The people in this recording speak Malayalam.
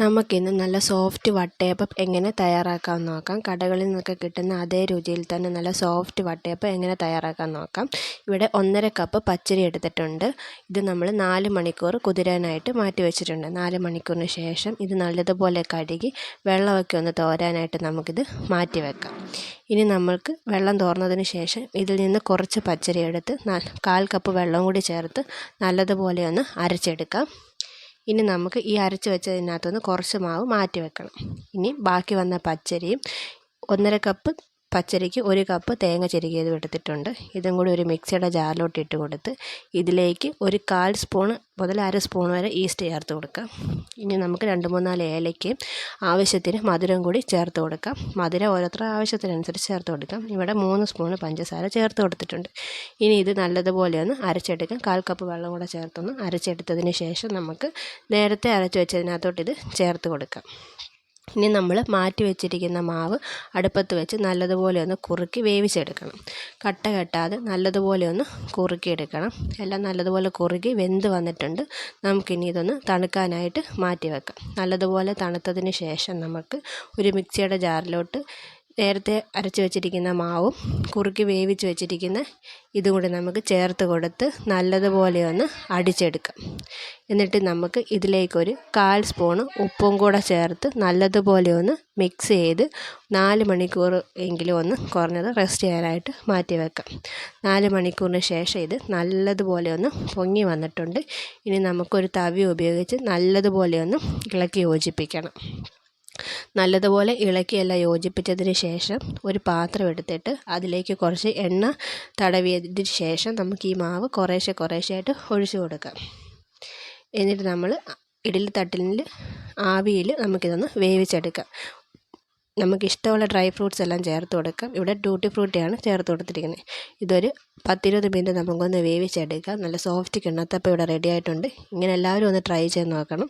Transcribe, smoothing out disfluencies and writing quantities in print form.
നമുക്കിന്ന് നല്ല സോഫ്റ്റ് വട്ടയപ്പം എങ്ങനെ തയ്യാറാക്കാമെന്ന് നോക്കാം. കടകളിൽ നിന്നൊക്കെ കിട്ടുന്ന അതേ രുചിയിൽ തന്നെ നല്ല സോഫ്റ്റ് വട്ടയപ്പം എങ്ങനെ തയ്യാറാക്കാമെന്ന് നോക്കാം. ഇവിടെ 1.5 കപ്പ് പച്ചരി എടുത്തിട്ടുണ്ട്. ഇത് നമ്മൾ 4 മണിക്കൂർ കുതിരാനായിട്ട് മാറ്റി വെച്ചിട്ടുണ്ട്. 4 മണിക്കൂറിന് ശേഷം ഇത് നല്ലതുപോലെ കഴുകി വെള്ളമൊക്കെ ഒന്ന് തോരാനായിട്ട് നമുക്കിത് മാറ്റി വെക്കാം. ഇനി നമ്മൾക്ക് വെള്ളം തോർന്നതിന് ശേഷം ഇതിൽ നിന്ന് കുറച്ച് പച്ചരി എടുത്ത് 1/4 കപ്പ് വെള്ളം കൂടി ചേർത്ത് നല്ലതുപോലെ ഒന്ന് അരച്ചെടുക്കാം. ഇനി നമുക്ക് ഈ അരച്ച് വെച്ചതിനകത്തുനിന്ന് കുറച്ച് മാവ് മാറ്റി വെക്കണം. ഇനി ബാക്കി വന്ന പച്ചരിയും 1.5 കപ്പ് പച്ചരിക്ക് 1 കപ്പ് തേങ്ങ ചിരകിയത് എടുത്തിട്ടുണ്ട്. ഇതും കൂടി ഒരു മിക്സിയുടെ ജാറിലോട്ട് ഇട്ട് കൊടുത്ത് ഇതിലേക്ക് ഒരു 1/4 സ്പൂൺ മുതൽ 1/2 സ്പൂൺ വരെ ഈസ്റ്റ് ചേർത്ത് കൊടുക്കാം. ഇനി നമുക്ക് 2-3-4 ഏലക്കയും ആവശ്യത്തിന് മധുരം കൂടി ചേർത്ത് കൊടുക്കാം. മധുരം ഓരോരുത്തർ ആവശ്യത്തിനനുസരിച്ച് ചേർത്ത് കൊടുക്കാം. ഇവിടെ 3 സ്പൂൺ പഞ്ചസാര ചേർത്ത് കൊടുത്തിട്ടുണ്ട്. ഇനി ഇത് നല്ലതുപോലെ ഒന്ന് അരച്ചെടുക്കാം. 1/4 കപ്പ് വെള്ളം കൂടെ ചേർത്തൊന്ന് അരച്ചെടുത്തതിന് ശേഷം നമുക്ക് നേരത്തെ അരച്ച് വെച്ചതിനകത്തോട്ട് ഇത് ചേർത്ത് കൊടുക്കാം. ഇനി നമ്മൾ മാറ്റി വെച്ചിരിക്കുന്ന മാവ് അടുപ്പത്ത് വെച്ച് നല്ലതുപോലെ ഒന്ന് കുറുക്കി വേവിച്ചെടുക്കണം. കട്ട കെട്ടാതെ നല്ലതുപോലെ ഒന്ന് കുറുക്കിയെടുക്കണം. എല്ലാം നല്ലതുപോലെ കുറുകി വെന്ത് വന്നിട്ടുണ്ട്. നമുക്കിനി ഇതൊന്ന് തണുക്കാനായിട്ട് മാറ്റി വെക്കാം. നല്ലതുപോലെ തണുത്തതിന് ശേഷം നമുക്ക് ഒരു മിക്സിയുടെ ജാറിലോട്ട് നേരത്തെ അരച്ച് വെച്ചിരിക്കുന്ന മാവും കുറുക്കി വേവിച്ച് വെച്ചിരിക്കുന്ന ഇതും കൂടി നമുക്ക് ചേർത്ത് കൊടുത്ത് നല്ലതുപോലെ ഒന്ന് അടിച്ചെടുക്കാം. എന്നിട്ട് നമുക്ക് ഇതിലേക്കൊരു 1/4 സ്പൂൺ ഉപ്പും കൂടെ ചേർത്ത് നല്ലതുപോലെ ഒന്ന് മിക്സ് ചെയ്ത് 4 മണിക്കൂർ എങ്കിലും ഒന്ന് കുറഞ്ഞത് റെസ്റ്റ് ചെയ്യാനായിട്ട് മാറ്റി വെക്കാം. 4 മണിക്കൂറിന് ശേഷം ഇത് നല്ലതുപോലെ ഒന്ന് പൊങ്ങി വന്നിട്ടുണ്ട്. ഇനി നമുക്കൊരു തവി ഉപയോഗിച്ച് നല്ലതുപോലെ ഒന്ന് ഇളക്കി യോജിപ്പിക്കണം. നല്ലതുപോലെ ഇളക്കിയെല്ലാം യോജിപ്പിച്ചതിന് ശേഷം ഒരു പാത്രം എടുത്തിട്ട് അതിലേക്ക് കുറച്ച് എണ്ണ തടവിയതിന് ശേഷം നമുക്ക് ഈ മാവ് കുറേശ്ശെ ആയിട്ട് ഒഴിച്ചു കൊടുക്കാം. എന്നിട്ട് നമ്മൾ ഇഡ്ഡലി തട്ടിൽ ആവിയിൽ നമുക്കിതൊന്ന് വേവിച്ചെടുക്കാം. നമുക്കിഷ്ടമുള്ള ഡ്രൈ ഫ്രൂട്ട്സ് എല്ലാം ചേർത്ത് കൊടുക്കാം. ഇവിടെ ടൂട്ടി ഫ്രൂട്ടിയാണ് ചേർത്ത് കൊടുത്തിരിക്കുന്നത്. ഇതൊരു 10-20 മിനിറ്റ് നമുക്കൊന്ന് വേവിച്ചെടുക്കാം. നല്ല സോഫ്റ്റ് കിണ്ണത്തപ്പം ഇവിടെ റെഡി ആയിട്ടുണ്ട്. ഇങ്ങനെ എല്ലാവരും ഒന്ന് ട്രൈ ചെയ്ത് നോക്കണം.